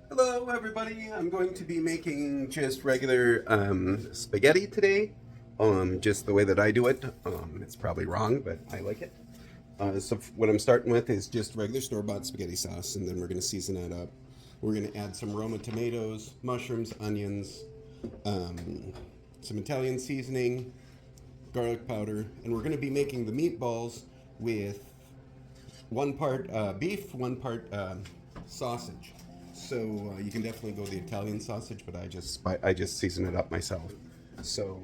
Hello everybody, I'm going to be making just regular spaghetti today, just the way that I do it. It's probably wrong, but I like it. So what I'm starting with is just regular store-bought spaghetti sauce, and then we're going to season that up. We're going to add some Roma tomatoes, mushrooms, onions, some Italian seasoning, garlic powder, and we're going to be making the meatballs with 1 part beef, 1 part sausage. So you can definitely go the Italian sausage, but I just season it up myself. So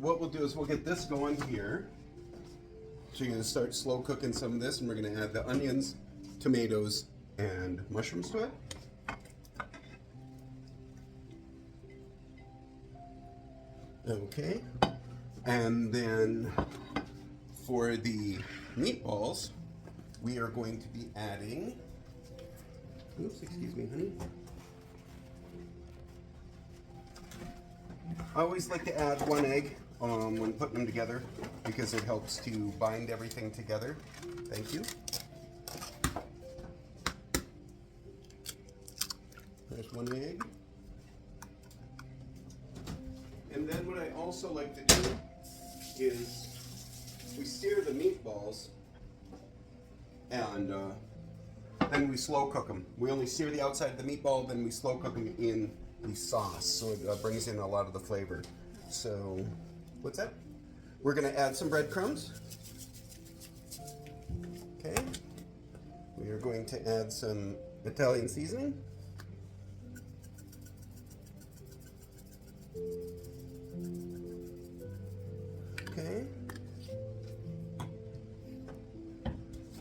what we'll do is we'll get this going here. So you're going to start slow cooking some of this, and we're going to add the onions, tomatoes, and mushrooms to it. Okay. And then for the meatballs, we are going to be adding, oops, excuse me, honey. I always like to add 1 egg when putting them together because it helps to bind everything together. Thank you. There's 1 egg. And then what I also like to do is we sear the meatballs and then we slow cook them. We only sear the outside of the meatball, then we slow cook them in the sauce, so it brings in a lot of the flavor. So, what's that? We're going to add some breadcrumbs. Okay. We are going to add some Italian seasoning. Okay.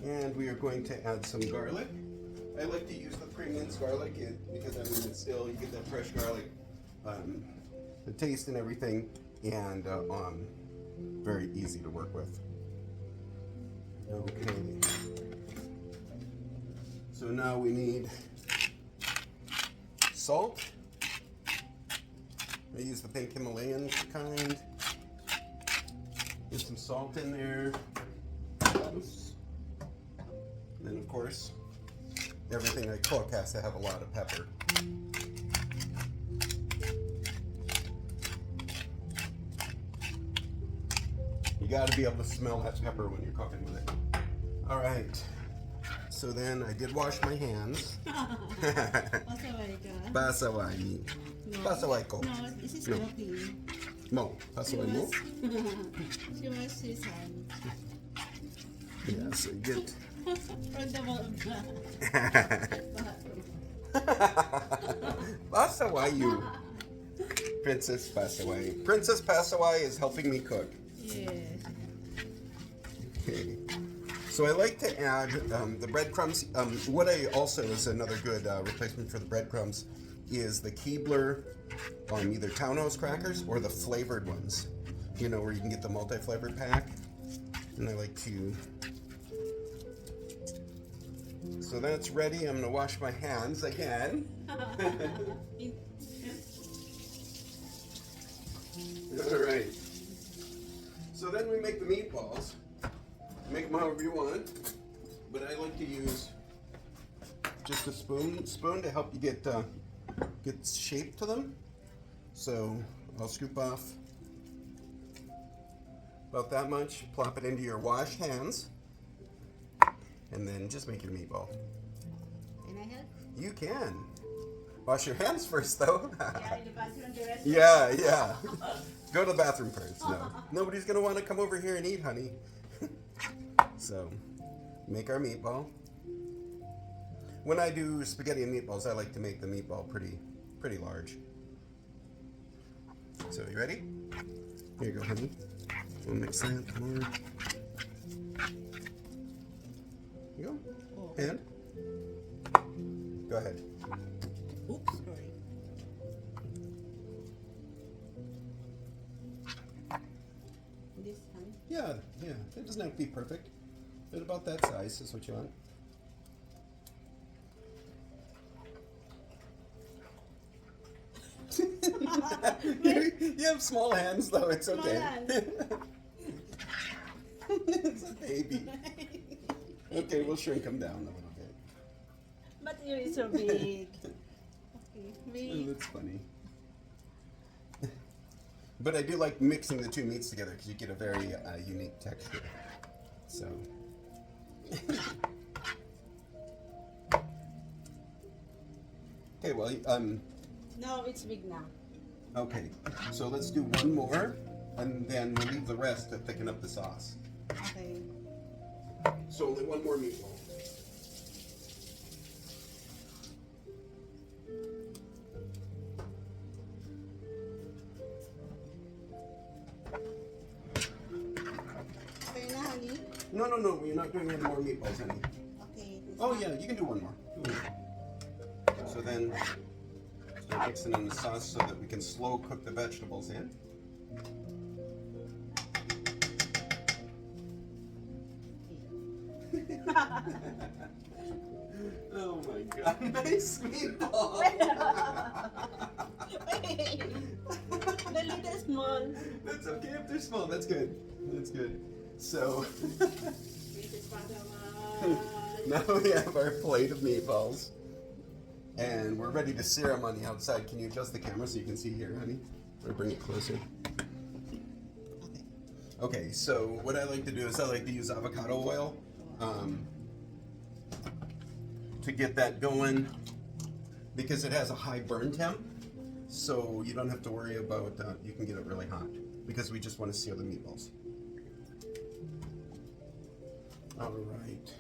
And we are going to add some garlic. I like to use the pre-minced garlic because I mean, it's still, you get that fresh garlic, the taste and everything, and very easy to work with. Okay. So now we need salt. I use the pink Himalayan kind. Get some salt in there. Oops. And then of course, everything I cook has to have a lot of pepper. You got to be able to smell that pepper when you're cooking with it. All right. So then I did wash my hands. Pasaway. Pasaway ko. No, this is okay. Mo. Pasaway mo? She was his hand. Yeah, so you get... From the Pasaway you. Princess Pasaway. Princess Pasaway is helping me cook. Yes. Okay. So I like to add the breadcrumbs. What I also is another good replacement for the breadcrumbs is the Keebler either Townhouse crackers or the flavored ones. You know, where you can get the multi-flavored pack. And I like to... So that's ready. I'm going to wash my hands again. All right. So then we make the meatballs. Make them however you want, but I like to use just a spoon to help you get shape to them. So I'll scoop off about that much, plop it into your washed hands, and then just make your meatball. Can I help? You can. Wash your hands first, though. Yeah, in the bathroom, the rest. Yeah. Go to the bathroom first. No, nobody's gonna want to come over here and eat, honey. So, make our meatball. When I do spaghetti and meatballs, I like to make the meatball pretty large. So, you ready? Here you go, honey. We'll mix that more. Here you go. And? Go ahead. Oops, sorry. This one? Yeah. It doesn't have to be perfect. But about that size is what you want. You have small hands, though. It's okay. baby. Okay, we'll shrink them down a little bit. But you're so big. Okay, Oh, me. that's funny. But I do like mixing the two meats together because you get a very unique texture. So. Okay, well, No, it's big now. okay, so let's do one more, and then we'll leave the rest to thicken up the sauce. Okay. So only one more meatball. Okay na, honey? No, no, no, we're not doing any more meatballs, honey. Okay. Oh yeah, you can do one more. Do one more. So then, start mixing in the sauce so that we can slow cook the vegetables in. Oh my god, nice meatball! The lid is small. That's okay if they're small, that's good. That's good. So, now we have our plate of meatballs. And we're ready to sear them on the outside. Can you adjust the camera so you can see here, honey? Or bring it closer. Okay, so what I like to do is I like to use avocado oil to get that going because it has a high burn temp. So you don't have to worry about, you can get it really hot because we just want to sear the meatballs. All right.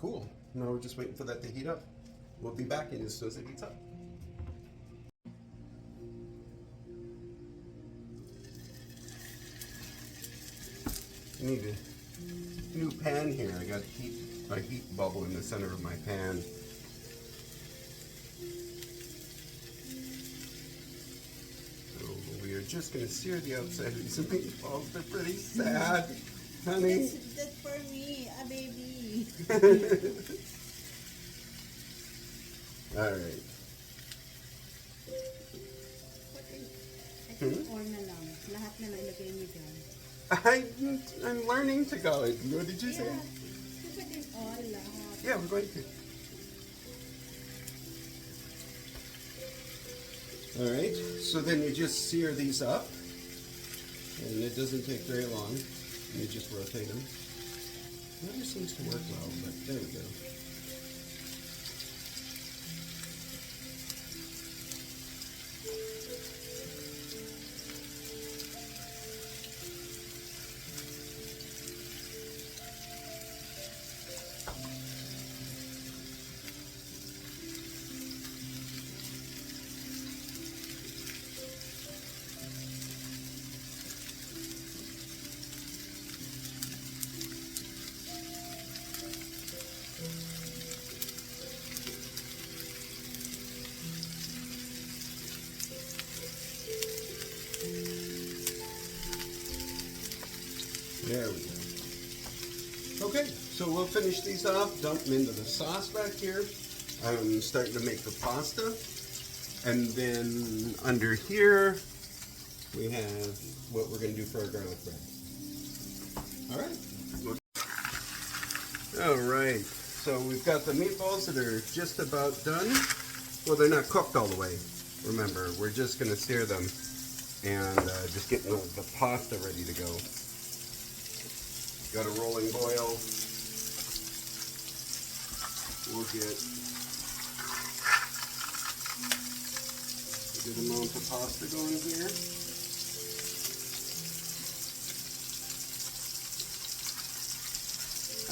Cool. Now we're just waiting for that to heat up. We'll be back in as soon as it heats up. I need a new pan here. I got a heat bubble in the center of my pan. So we are just going to sear the outside of these meatballs. They're pretty sad, honey. That's for me, a baby. All right. Or na lang. Lahat na lang ilagay niyo dyan. I'm learning Tagalog. What did you say? Put in all lahat. Yeah, we're going to. All right. So then you just sear these up, and it doesn't take very long. You just rotate them. Never seems to work well, but there we go. There we go. Okay, so we'll finish these off, dump them into the sauce back here. I'm starting to make the pasta. And then under here, we have what we're going to do for our garlic bread. All right. All right, so we've got the meatballs that are just about done. Well, they're not cooked all the way. Remember, we're just going to sear them and just getting the pasta ready to go. Got a rolling boil. We'll get a good amount of pasta going here.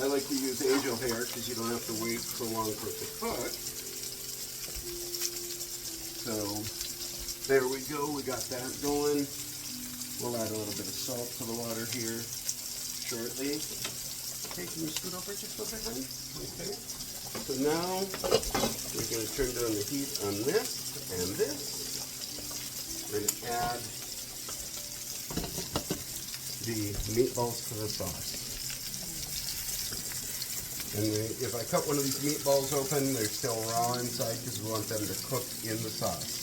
I like to use angel hair because you don't have to wait so long for it to cook. So there we go, we got that going. We'll add a little bit of salt to the water here shortly. Okay, can you scoot over just a bit, honey? Okay. So now we're going to turn down the heat on this and this. We're going to add the meatballs to the sauce. And if I cut one of these meatballs open, they're still raw inside because we want them to cook in the sauce.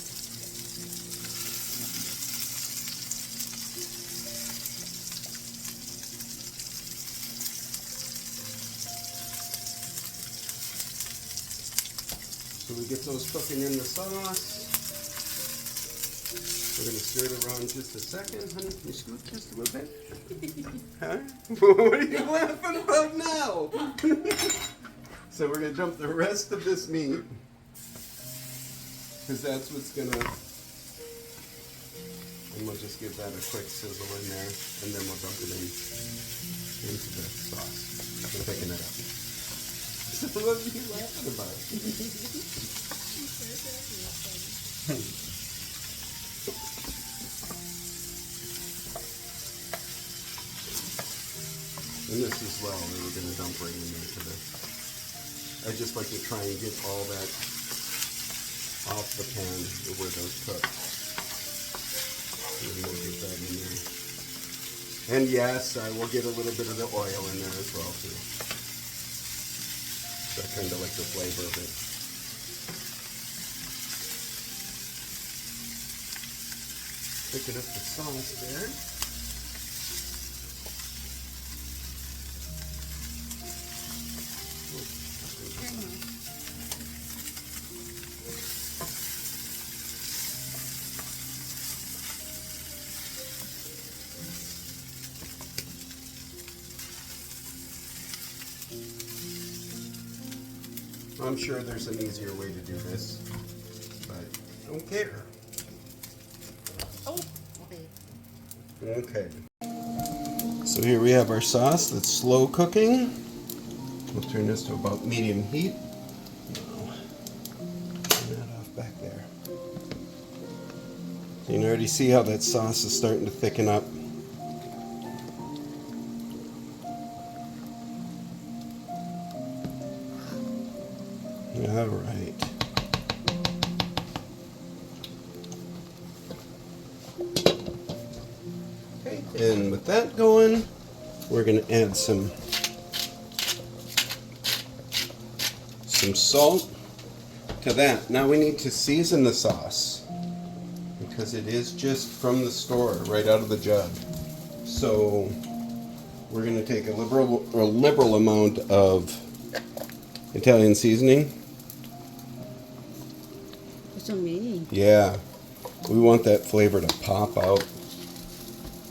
we get those cooking in the sauce. We're going to stir it around just a second. Honey, can you scoot just a little bit? Huh? What are you laughing about now? So we're going to dump the rest of this meat, because that's what's going to, and we'll just give that a quick sizzle in there, and then we'll dump it into the sauce. We're picking it up. What are you laughing about? And this as well, we were going to dump right in there to this. I just like to try and get all that off the pan where those cook. And we'll get that in there. And yes, I will get a little bit of the oil in there as well too. So I kind of like the flavor of it. Picking up the sauce there. I'm sure there's an easier way to do this, but I don't care. Oh, okay. Okay. So here we have our sauce that's slow cooking. We'll turn this to about medium heat. Turn that off back there. So you can already see how that sauce is starting to thicken up. All right. Okay, and with that going, we're going to add some salt to that. Now we need to season the sauce because it is just from the store, right out of the jug. So we're going to take a liberal amount of Italian seasoning. So many. Yeah, we want that flavor to pop out.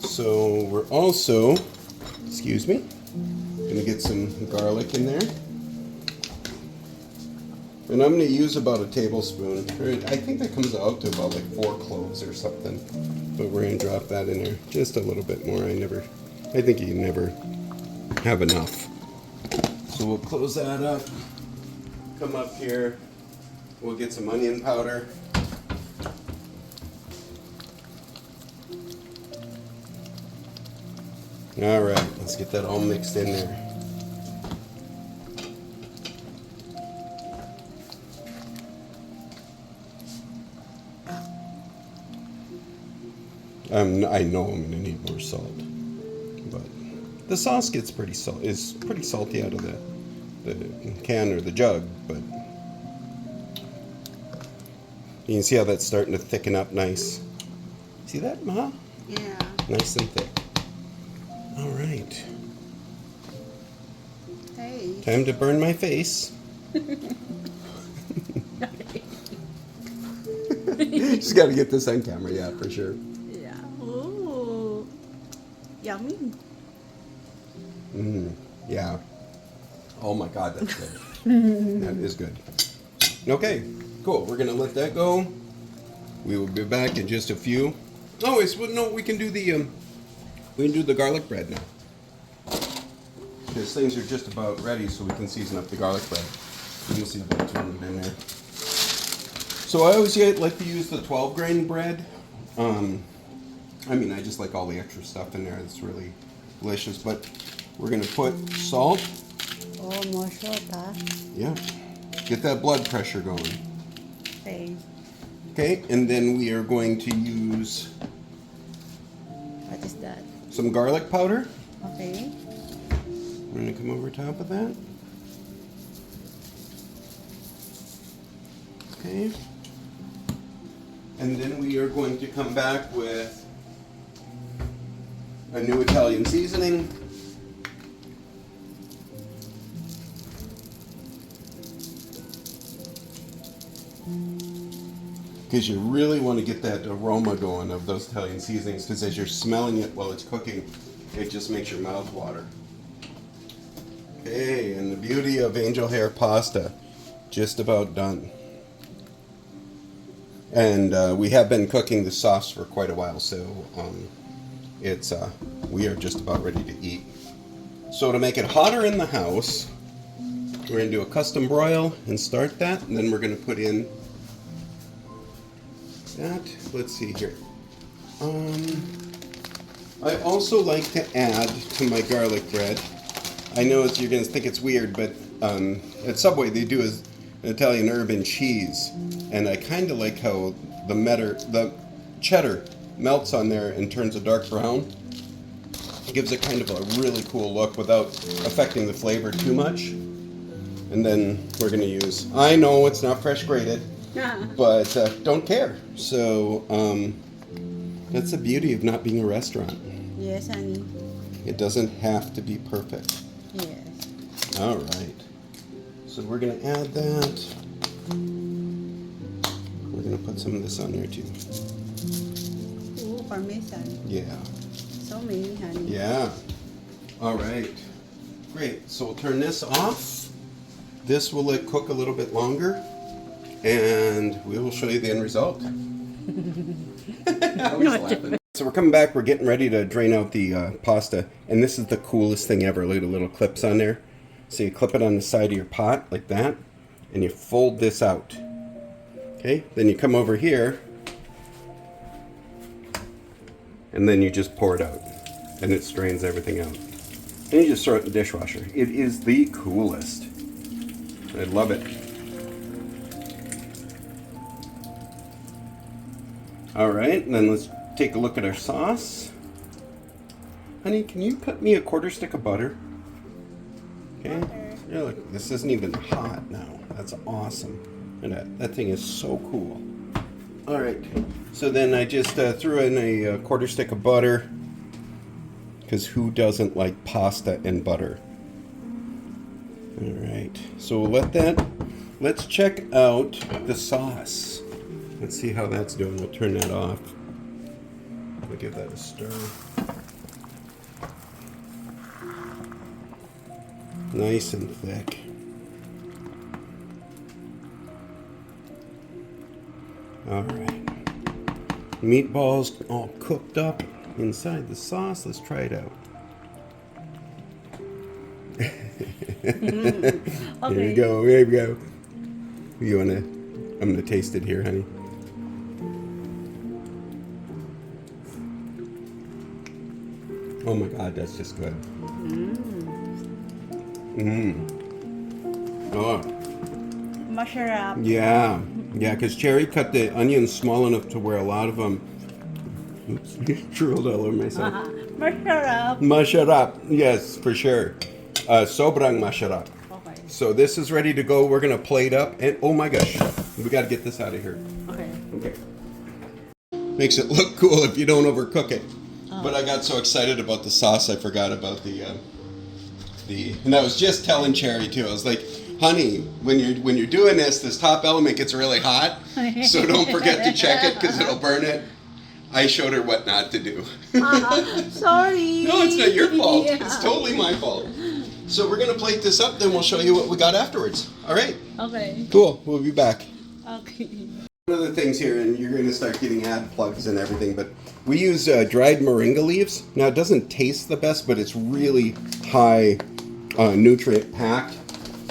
So we're also, excuse me, gonna get some garlic in there. And I'm gonna use about a tablespoon. I think that comes out to about like 4 cloves or something. But we're gonna drop that in there just a little bit more. I think you never have enough. So we'll close that up, come up here. We'll get some onion powder. All right, let's get that all mixed in there. I know I'm gonna need more salt, but the sauce gets pretty salty out of the can or the jug, but you can see how that's starting to thicken up nice. See that, Ma? Yeah. Nice and thick. All right. Hey. Time to burn my face. Just got to get this on camera, yeah, for sure. Yeah. Ooh. Yummy. Yeah. Oh my God, that's good. That is good. Okay, cool. We're gonna let that go. We will be back in just a few. Oh, no, we can do the garlic bread now. Because things are just about ready, so we can season up the garlic bread. You can see the bitumen in there. So I always like to use the 12-grain bread. I just like all the extra stuff in there. It's really delicious. But we're gonna put salt. Oh, more salt, huh? Yeah. Get that blood pressure going. Okay. Okay, and then we are going to use What is that? some garlic powder. Okay. We're going to come over top of that. Okay. And then we are going to come back with a new Italian seasoning. because you really want to get that aroma going of those Italian seasonings, because as you're smelling it while it's cooking, it just makes your mouth water. Okay, and the beauty of angel hair pasta, just about done. And we have been cooking the sauce for quite a while, so we are just about ready to eat. So to make it hotter in the house, we're going to do a custom broil and start that, and then we're going to put in that. Let's see here. I also like to add to my garlic bread. I know you're going to think it's weird, but at Subway they do an Italian herb and cheese, and I kind of like how the cheddar melts on there and turns a dark brown. It gives it kind of a really cool look without affecting the flavor too much. And then we're going to use, I know it's not fresh grated, but don't care. So that's the beauty of not being a restaurant. Yes, honey. It doesn't have to be perfect. Yes. All right. So we're going to add that. We're going to put some of this on there too. Ooh, parmesan. Yeah. So many, honey. Yeah. All right. Great. So we'll turn this off. This will let cook a little bit longer, and we will show you the end result. So we're coming back. We're getting ready to drain out the pasta, and this is the coolest thing ever. Look at the little clips on there. So you clip it on the side of your pot like that, and you fold this out. Okay. Then you come over here, and then you just pour it out, and it strains everything out. And you just throw it in the dishwasher. It is the coolest. I love it. All right, and then let's take a look at our sauce. Honey, can you cut me a quarter stick of butter? Okay. Yeah, look, this isn't even hot now. That's awesome. And that thing is so cool. All right, so then I just threw in a quarter stick of butter, because who doesn't like pasta and butter? All right, so we'll let's check out the sauce. Let's see how that's doing. We'll turn that off. We'll give that a stir. Nice and thick. All right. Meatballs all cooked up inside the sauce. Let's try it out. Okay. Here we go. Here we go. I'm gonna taste it here, honey. Oh my God, that's just good. Oh. Masharap. Yeah, because Cherry cut the onions small enough to where a lot of them. Oops, drooled all over myself. Masharap. Masharap, yes, for sure. Sobrang masharap. Okay. So this is ready to go. We're gonna plate up, and oh my gosh, we got to get this out of here. Okay. Okay. Makes it look cool if you don't overcook it. But I got so excited about the sauce, I forgot about the. And I was just telling Cherry too. I was like, honey, when you're doing this top element gets really hot, so don't forget to check it because it'll burn it. I showed her what not to do. Sorry. No, it's not your fault. Yeah. It's totally my fault. So we're gonna plate this up, then we'll show you what we got afterwards. All right. Okay. Cool. We'll be back. Okay. One of the things here, and you're going to start getting ad plugs and everything, but we use dried moringa leaves. Now, it doesn't taste the best, but it's really high nutrient packed.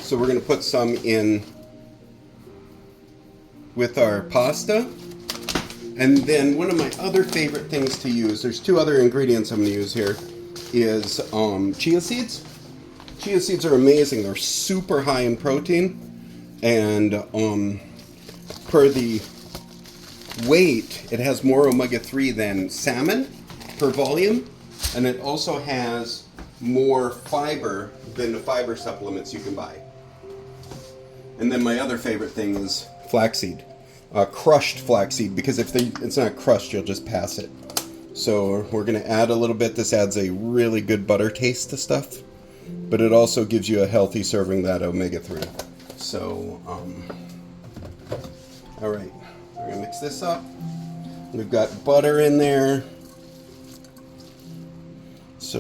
So we're going to put some in with our pasta. And then one of my other favorite things to use, there's two other ingredients I'm going to use here, is chia seeds. Chia seeds are amazing. They're super high in protein. And per the weight, it has more omega-3 than salmon per volume, and it also has more fiber than the fiber supplements you can buy. And then my other favorite thing is flaxseed, crushed flaxseed, because if it's not crushed, you'll just pass it. So we're going to add a little bit. This adds a really good butter taste to stuff, but it also gives you a healthy serving of that omega-3. So, all right. We're gonna mix this up. We've got butter in there. So,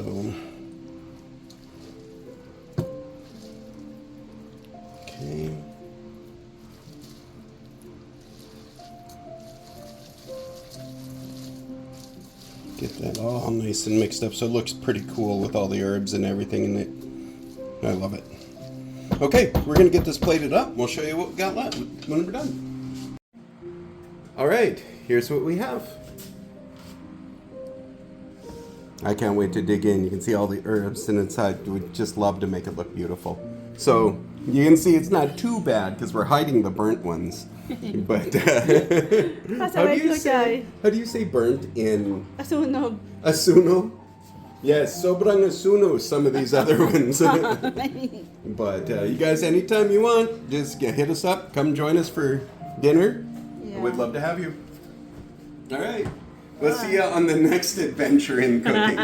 okay. Get that all nice and mixed up so it looks pretty cool with all the herbs and everything in it. I love it. Okay, we're gonna get this plated up. We'll show you what we got left when we're done. All right, here's what we have. I can't wait to dig in. You can see all the herbs and inside. We'd just love to make it look beautiful. So you can see it's not too bad because we're hiding the burnt ones. But how do you say burnt in Asunog. Asuno? Yes, sobrang asuno some of these other ones. But you guys, anytime you want, just hit us up. Come join us for dinner. Yeah. We'd love to have you. All right. We'll see you on the next adventure in cooking.